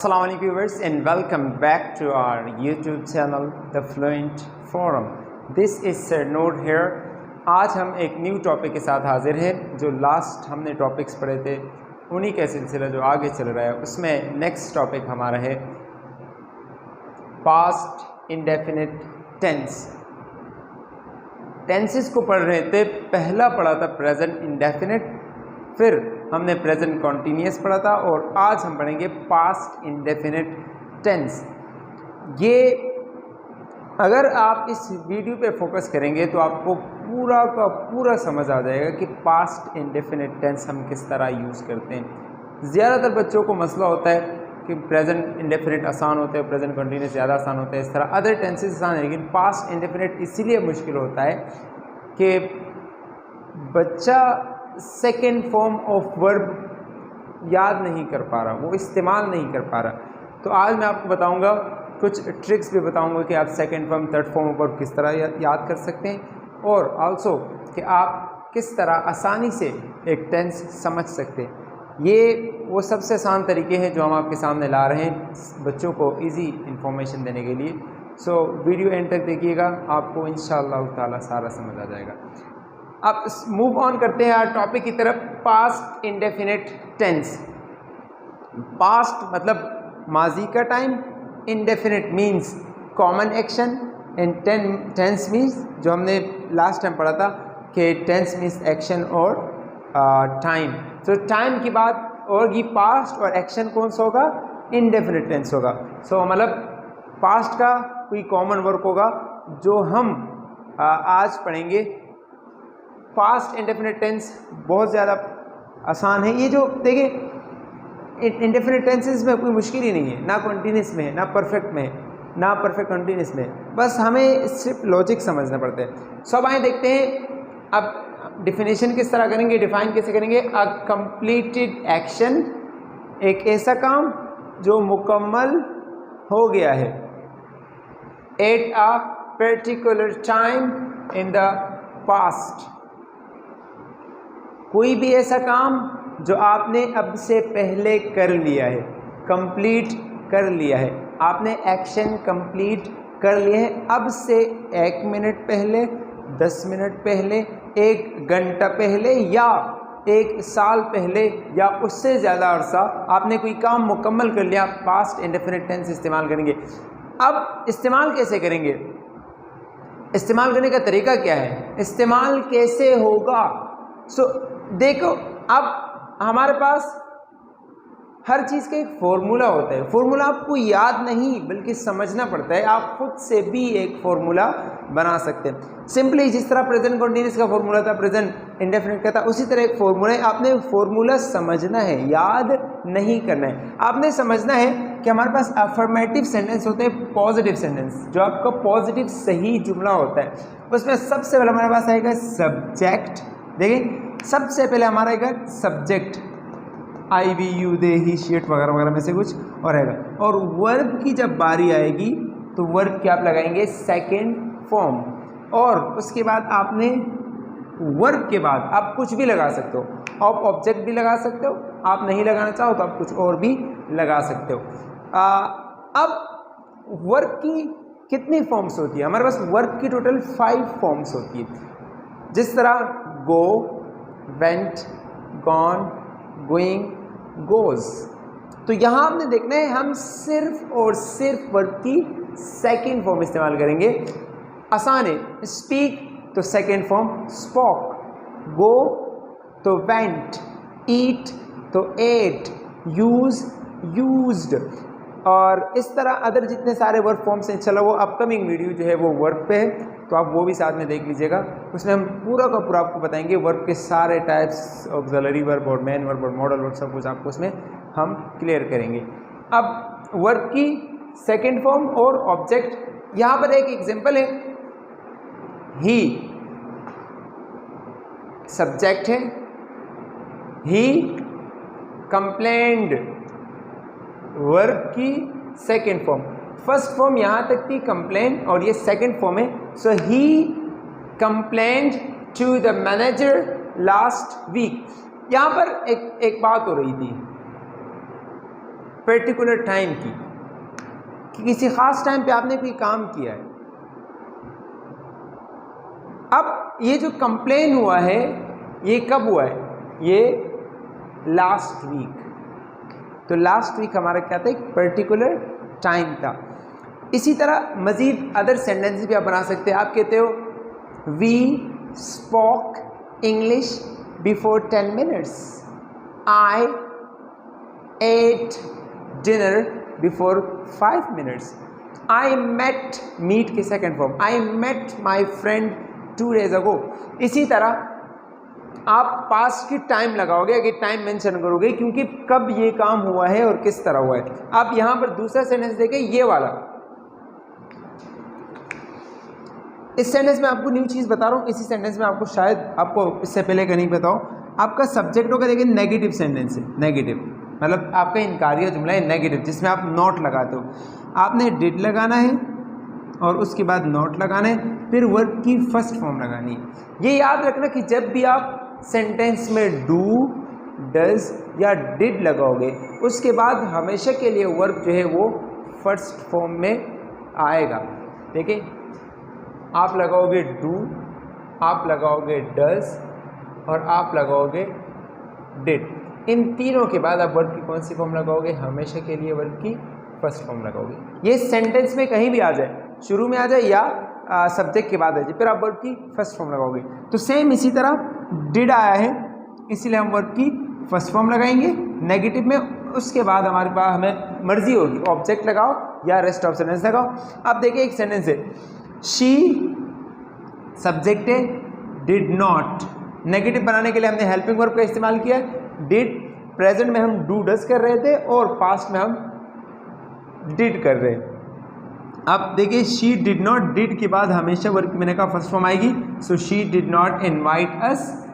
Assalamu alaikum viewers and welcome back to our YouTube channel The Fluent Forum. This is Sir Noor here. आज हम एक new topic के साथ हाजिर हैं। जो लास्ट हमने टॉपिक्स पढ़े थे उन्हीं का सिलसिला जो आगे चल रहा है, उसमें नेक्स्ट टॉपिक हमारा है पास्ट इंडेफिनिट टेंस। टेंसेस को पढ़ रहे थे, पहला पढ़ा था प्रेजेंट इंडेफिनिट, फिर हमने प्रेजेंट कॉन्टीन्यूअस पढ़ा था और आज हम पढ़ेंगे पास्ट इंडेफिनिट टेंस। ये अगर आप इस वीडियो पे फोकस करेंगे तो आपको पूरा का पूरा समझ आ जाएगा कि पास्ट इंडेफिनिट टेंस हम किस तरह यूज़ करते हैं। ज़्यादातर बच्चों को मसला होता है कि प्रेजेंट इंडेफिनिट आसान होते हैं, प्रेजेंट कॉन्टीन्यूअस ज़्यादा आसान होता है, इस तरह अदर टेंसेस आसान है, लेकिन पास्ट इंडेफिनिट इसीलिए मुश्किल होता है कि बच्चा सेकेंड फॉर्म ऑफ वर्ब याद नहीं कर पा रहा, वो इस्तेमाल नहीं कर पा रहा। तो आज मैं आपको बताऊंगा, कुछ ट्रिक्स भी बताऊंगा कि आप second form third form of verb किस तरह याद कर सकते हैं और आल्सो कि आप किस तरह आसानी से एक टेंस समझ सकते हैं। ये वो सबसे आसान तरीके हैं जो हम आपके सामने ला रहे हैं बच्चों को इजी इंफॉर्मेशन देने के लिए। सो वीडियो एंड तक देखिएगा, आपको इंशाअल्लाह ताला सारा समझ आ जाएगा। अब मूव ऑन करते हैं टॉपिक की तरफ। Past indefinite tense. पास्ट मतलब माजी का time, indefinite means common action and tense means जो हमने लास्ट टाइम पढ़ा था कि टेंस मीन्स एक्शन और टाइम। तो टाइम की बात होगी पास्ट और एक्शन कौन सा होगा? इंडेफिनिट टेंस होगा। सो मतलब पास्ट का कोई कॉमन वर्क होगा जो हम आज पढ़ेंगे। पास्ट इंडेफिनिट टेंस बहुत ज़्यादा आसान है। ये जो देखिए इंडेफिनिट टेंसेस में कोई मुश्किल ही नहीं है, ना कॉन्टीन्यूस में है, ना परफेक्ट में है, ना परफेक्ट कॉन्टीन्यूस में, बस हमें सिर्फ लॉजिक समझना पड़ता है। सब आए देखते हैं। अब डिफिनेशन किस तरह करेंगे, डिफाइन कैसे करेंगे? अ कंप्लीटेड एक्शन, एक ऐसा काम जो मुकम्मल हो गया है, at a particular time in the past. कोई भी ऐसा काम जो आपने अब से पहले कर लिया है, कंप्लीट कर लिया है, आपने एक्शन कंप्लीट कर लिया है अब से 1 मिनट पहले, 10 मिनट पहले, 1 घंटा पहले या 1 साल पहले या उससे ज़्यादा अरसा आपने कोई काम मुकम्मल कर लिया, पास्ट इंडेफिनिट टेंस इस्तेमाल करेंगे। अब इस्तेमाल कैसे करेंगे? इस्तेमाल करने का तरीका क्या है? इस्तेमाल कैसे होगा? देखो, अब हमारे पास हर चीज़ का एक फॉर्मूला होता है। फॉर्मूला आपको याद नहीं बल्कि समझना पड़ता है। आप खुद से भी एक फॉर्मूला बना सकते हैं। सिंपली जिस तरह प्रेजेंट कॉन्टीन्यूअस का फॉर्मूला था, प्रेजेंट इंडेफिनिट का था, उसी तरह एक फॉर्मूला है। आपने फॉर्मूला समझना है, याद नहीं करना है। आपने समझना है कि हमारे पास अफर्मेटिव सेंटेंस होते हैं, पॉजिटिव सेंटेंस, जो आपका पॉजिटिव सही जुमला होता है। उसमें सबसे पहले हमारे पास आएगा सब्जेक्ट। देखिए सबसे पहले हमारा आएगा subject, I we you they he she it वगैरह वगैरह में से कुछ और आएगा। और वर्ब की जब बारी आएगी तो वर्ब की आप लगाएंगे सेकेंड फॉर्म, और उसके बाद आपने वर्ब के बाद आप कुछ भी लगा सकते हो। आप ऑब्जेक्ट भी लगा सकते हो, आप नहीं लगाना चाहो तो आप कुछ और भी लगा सकते हो। अब वर्ब की कितनी फॉर्म्स होती है? हमारे पास वर्ब की टोटल 5 फॉर्म्स होती है। जिस तरह गो, वेंट, गॉन, गोइंग, गोज। तो यहाँ आपने देखना है हम सिर्फ और सिर्फ वर्ब की सेकेंड फॉर्म इस्तेमाल करेंगे। आसान है। स्पीक तो सेकेंड फॉर्म स्पोक, गो तो वेंट, ईट तो एट, यूज यूज्ड, और इस तरह अदर जितने सारे वर्ब फॉर्म्स हैं। चलो वो अपकमिंग वीडियो जो है वो वर्ब पे है, तो आप वो भी साथ में देख लीजिएगा। उसमें हम पूरा का पूरा आपको बताएंगे वर्ब के सारे टाइप्स, ऑक्सिलरी वर्ब और मेन वर्ब और मॉडल वर्ब, सब कुछ आपको उसमें हम क्लियर करेंगे। अब वर्ब की सेकेंड फॉर्म और ऑब्जेक्ट, यहाँ पर एक एग्जाम्पल है। ही सब्जेक्ट है, ही कंप्लेंड वर्ब की सेकेंड फॉर्म। फर्स्ट फॉर्म यहाँ तक थी कंप्लेन और ये सेकेंड फॉर्म है। So he complained to the manager last week. यहाँ पर एक बात हो रही थी, पर्टिकुलर टाइम की, कि किसी ख़ास टाइम पे आपने कोई काम किया है। अब ये जो कंप्लेन हुआ है ये कब हुआ है? ये लास्ट वीक। तो लास्ट वीक हमारा क्या था? एक पर्टिकुलर टाइम था। इसी तरह मज़ीद अदर सेंटेंसेस भी आप बना सकते हैं। आप कहते हो we spoke English before 10 minutes, I ate dinner before 5 minutes, I met, meet की second form, I met my friend 2 days ago। इसी तरह आप पास्ट की टाइम लगाओगे, अगर टाइम मेंशन करोगे क्योंकि कब ये काम हुआ है और किस तरह हुआ है। आप यहां पर दूसरा सेंटेंस देखें, ये वाला। इस सेंटेंस में आपको न्यू चीज़ बता रहा हूँ। इसी सेंटेंस में आपको शायद आपको इससे पहले का नहीं बताओ, आपका सब्जेक्ट होगा देखिए नेगेटिव सेंटेंस है। नेगेटिव मतलब आपका इनकारिया जुमला है नेगेटिव, जिसमें आप नॉट लगाते हो। आपने डिड लगाना है और उसके बाद नॉट लगाना है, फिर वर्ब की फर्स्ट फॉर्म लगानी है। ये याद रखना कि जब भी आप सेंटेंस में डू, डज या डिड लगाओगे उसके बाद हमेशा के लिए वर्ब जो है वो फर्स्ट फॉर्म में आएगा। देखिए आप लगाओगे डू, आप लगाओगे डज और आप लगाओगे डिड। इन तीनों के बाद आप वर्ब की कौन सी फॉर्म लगाओगे? हमेशा के लिए वर्ब की फर्स्ट फॉर्म लगाओगे। ये सेंटेंस में कहीं भी आ जाए, शुरू में आ जाए या सब्जेक्ट के बाद आ जाए, फिर आप वर्ब की फर्स्ट फॉर्म लगाओगे। तो सेम इसी तरह डिड आया है इसीलिए हम वर्ब की फर्स्ट फॉर्म लगाएंगे नेगेटिव में। उसके बाद हमारे पास हमें मर्जी होगी ऑब्जेक्ट लगाओ या रेस्ट ऑफ सेंटेंस लगाओ। अब देखिए एक सेंटेंस है, शी सब्जेक्ट है, डिड नॉट। नेगेटिव बनाने के लिए हमने हेल्पिंग वर्ब का इस्तेमाल किया है। डिड प्रेजेंट में हम डू डज कर रहे थे और पास्ट में हम डिड कर रहे हैं। अब देखिए शी डिड नॉट, डिड के बाद हमेशा वर्ब मैंने कहा फर्स्ट फॉर्म आएगी। So she did not invite us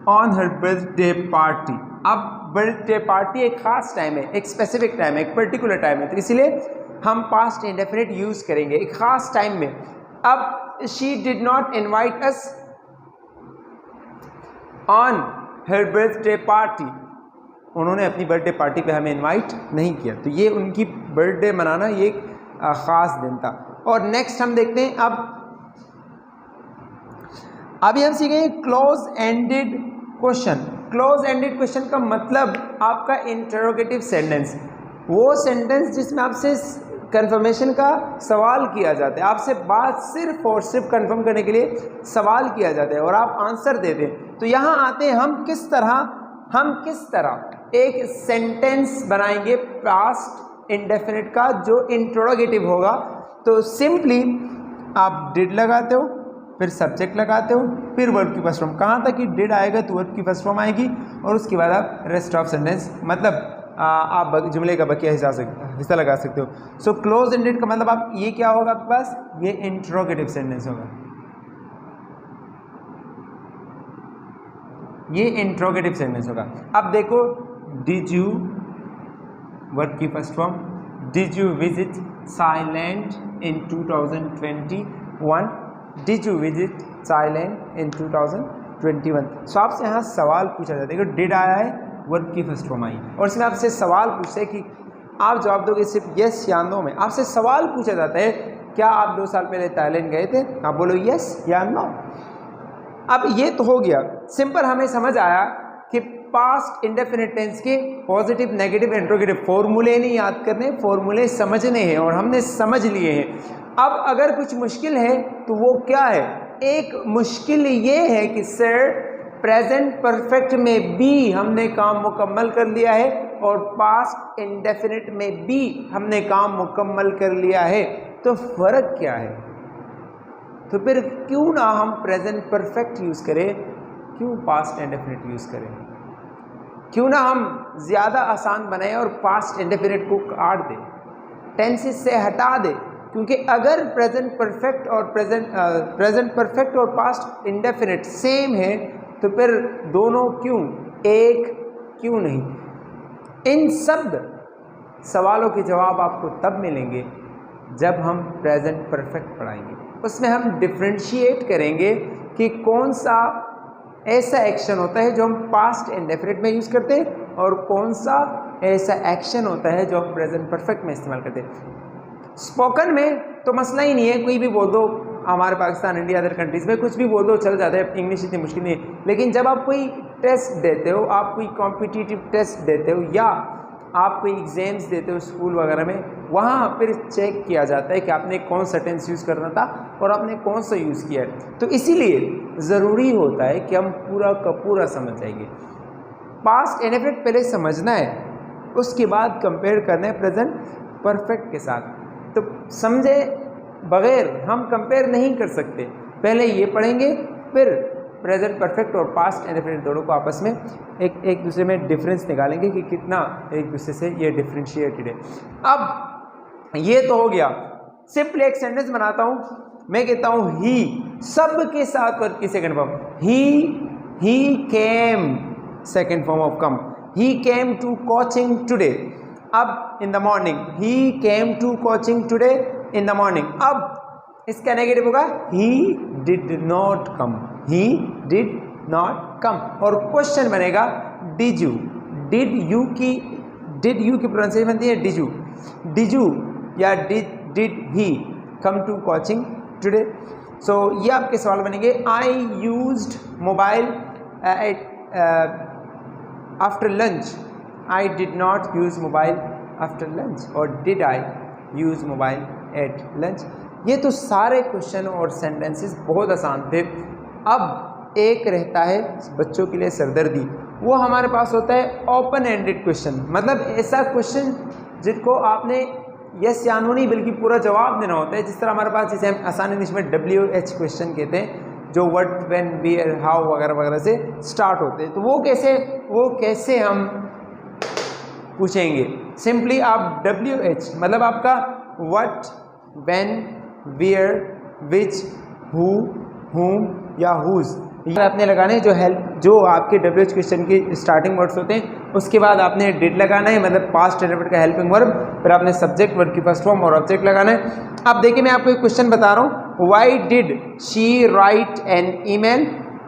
on her birthday party. अब बर्थडे पार्टी एक खास टाइम है, एक स्पेसिफिक टाइम है, एक पर्टिकुलर टाइम है, तो इसलिए हम पास्ट इंडेफिनिट यूज करेंगे एक खास टाइम में। अब she did not invite us on her birthday party, उन्होंने अपनी बर्थडे पार्टी पे हमें इनवाइट नहीं किया। तो ये उनकी बर्थडे मनाना ये एक ख़ास दिन था। और नेक्स्ट हम देखते हैं अभी हम सीखेंगे close ended question. Close ended question का मतलब आपका इंटरोगेटिव सेंटेंस, वो सेंटेंस जिसमें आपसे कंफर्मेशन का सवाल किया जाता है, आपसे बात सिर्फ और सिर्फ कंफर्म करने के लिए सवाल किया जाता है और आप आंसर देते हैं। तो यहाँ आते हैं हम किस तरह एक सेंटेंस बनाएंगे पास्ट इंडेफिनिट का जो इंट्रोगेटिव होगा। तो सिंपली आप डिड लगाते हो, फिर सब्जेक्ट लगाते हो, फिर वर्ब की फर्स्ट फॉर्म। कहाँ तक कि डिड आएगा तो वर्ब की फर्स्ट फॉर्म आएगी और उसके बाद आप रेस्ट ऑफ सेंटेंस मतलब आप जुमले का बकिया हिस्सा लगा सकते हो। सो क्लोज एंडेड का मतलब आप ये क्या होगा आपके पास, ये इंट्रोगेटिव सेंटेंस होगा, ये इंट्रोगेटिव सेंटेंस होगा। अब देखो डिड यू वर्ब की first form, did you visit Thailand in 2021, did you visit Thailand in 2021। So आपसे यहाँ सवाल पूछा जाता है, देखो डिड आया है, वर्ब की फर्स्ट फॉर्म आई और इसमें आपसे सवाल पूछते हैं कि आप जवाब दोगे सिर्फ यस या नो में। आपसे सवाल पूछा जाता है क्या आप 2 साल पहले थाईलैंड गए थे, आप बोलो यस या नो। अब ये तो हो गया सिंपल, हमें समझ आया कि पास्ट इंडेफिनिट टेंस के पॉजिटिव नेगेटिव इंट्रोगेटिव फॉर्मूले नहीं याद करने, फॉर्मूले समझने हैं और हमने समझ लिए हैं। अब अगर कुछ मुश्किल है तो वो क्या है, एक मुश्किल ये है कि सर प्रेजेंट परफेक्ट में भी हमने काम मुकम्मल कर लिया है और पास्ट इंडेफिनिट में भी हमने काम मुकम्मल कर लिया है, तो फ़र्क क्या है। तो फिर क्यों ना हम प्रेजेंट परफेक्ट यूज़ करें, क्यों पास्ट इंडेफिनिट यूज़ करें, क्यों ना हम ज़्यादा आसान बनाएं और पास्ट इंडेफिनिट को काट दें, टेंसेस से हटा दें। क्योंकि अगर प्रेजेंट परफेक्ट और पास्ट इंडेफिनिट सेम है तो फिर दोनों क्यों, एक क्यों नहीं। इन सब सवालों के जवाब आपको तब मिलेंगे जब हम प्रेजेंट परफेक्ट पढ़ाएंगे। उसमें हम डिफ्रेंशिएट करेंगे कि कौन सा ऐसा एक्शन होता है जो हम पास्ट इंडेफिनिट में यूज़ करते हैं और कौन सा ऐसा एक्शन होता है जो हम प्रेजेंट परफेक्ट में इस्तेमाल करते हैं। स्पोकन में तो मसला ही नहीं है, कोई भी बोल दो, हमारे पाकिस्तान, इंडिया, अदर कंट्रीज़ में कुछ भी बोल दो चल जाता है, इंग्लिश इतनी मुश्किल नहीं है। लेकिन जब आप कोई टेस्ट देते हो, आप कोई कॉम्पिटिटिव टेस्ट देते हो या आप कोई एग्ज़ाम्स देते हो स्कूल वगैरह में, वहाँ फिर चेक किया जाता है कि आपने कौन सा टेंस यूज़ करना था और आपने कौन सा यूज़ किया है। तो इसीलिए ज़रूरी होता है कि हम पूरा का पूरा समझ जाएंगे। पास्ट इंडेफिनिट पहले समझना है, उसके बाद कंपेयर करना है प्रेजेंट परफेक्ट के साथ। तो समझे बगैर हम कंपेयर नहीं कर सकते, पहले ये पढ़ेंगे फिर प्रेजेंट परफेक्ट और पास्ट इंडेफिनिट दोनों को आपस में एक दूसरे में डिफरेंस निकालेंगे कि कितना एक दूसरे से ये डिफरेंशिएटेड है। अब ये तो हो गया, सिंपली एक सेंटेंस बनाता हूँ, मैं कहता हूँ ही, सब के साथ वर्ब की second form, he came, second form of come, he came to coaching today. अब in the morning, he came to coaching today in the morning. अब इसका नेगेटिव होगा he did not come, he did not come. और question बनेगा did you, did you की pronunciation बनती है did you या did he come to coaching today. So ये आपके सवाल बनेंगे। I used mobile after lunch, I did not use mobile after lunch, और did I use mobile at lunch. ये तो सारे क्वेश्चन और सेंटेंसेस बहुत आसान थे। अब एक रहता है बच्चों के लिए सरदर्दी, वो हमारे पास होता है ओपन एंडेड क्वेश्चन, मतलब ऐसा क्वेश्चन जिसको आपने यस या नो नहीं बल्कि पूरा जवाब देना होता है। जिस तरह हमारे पास, जिसे हम आसान इंग्लिश में WH क्वेश्चन कहते हैं, जो व्हाट, व्हेन, वेयर, हाउ वगैरह वगैरह से स्टार्ट होते हैं। तो वो कैसे हम पूछेंगे? सिंपली आप WH मतलब आपका what, when, where, which, who, whom या हुज, ये आपने लगाने जो आपके WH क्वेश्चन की स्टार्टिंग वर्ड्स होते हैं। उसके बाद आपने डिड लगाना है, मतलब पास्ट इंडेफिनिट का हेल्पिंग वर्ब, फिर आपने सब्जेक्ट, वर्ब की फर्स्ट फॉर्म और ऑब्जेक्ट लगाना है। अब देखिए मैं आपको एक क्वेश्चन बता रहा हूँ, why did she write an email,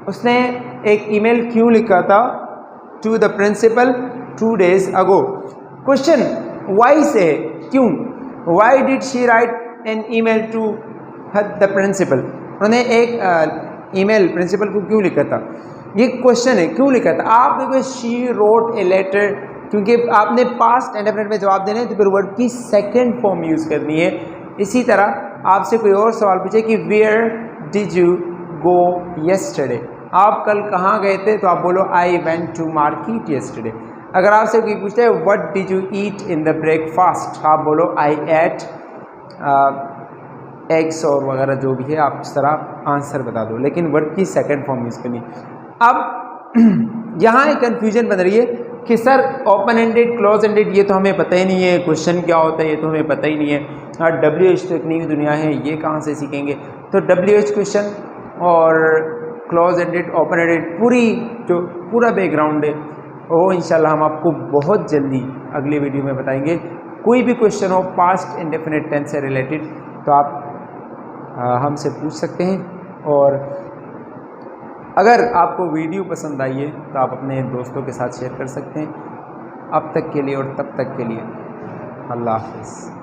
उसने एक ईमेल क्यों लिखा था to the principal 2 days ago. Question why से है, क्यों, why did she write an email to the principal, उन्होंने एक ईमेल प्रिंसिपल को क्यों लिखा था, ये क्वेश्चन है, क्यों लिखा था। आप देखो शी रोट ए लेटर, क्योंकि आपने पास्ट इंडेफिनिट में जवाब देना है तो फिर वर्ड की सेकंड फॉर्म यूज़ करनी है। इसी तरह आपसे कोई और सवाल पूछे कि where did you go yesterday, आप कल कहाँ गए थे, तो आप बोलो I went to market yesterday. अगर आपसे कोई पूछते हैं what did you eat in the breakfast, आप बोलो आई एट एग्स और वगैरह जो भी है, आप इस तरह आंसर बता दो, लेकिन वर्ड की सेकंड फॉर्म यूज़ करनी। अब यहाँ एक कन्फ्यूजन बन रही है कि sir open ended, close ended, ये तो हमें पता ही नहीं है, क्वेश्चन क्या होता है ये तो हमें पता ही नहीं है, और WH तो एक नई दुनिया है, ये कहाँ से सीखेंगे। तो WH क्वेश्चन और क्लोज एंडेड, ओपन एंडेड, पूरा बैकग्राउंड है वो इंशाल्लाह हम आपको बहुत जल्दी अगले वीडियो में बताएंगे। कोई भी क्वेश्चन हो पास्ट इंडेफिनिट टेंस से रिलेटेड तो आप हमसे पूछ सकते हैं, और अगर आपको वीडियो पसंद आई है तो आप अपने दोस्तों के साथ शेयर कर सकते हैं। अब तक के लिए और तब तक के लिए अल्लाह हाफ़िज़।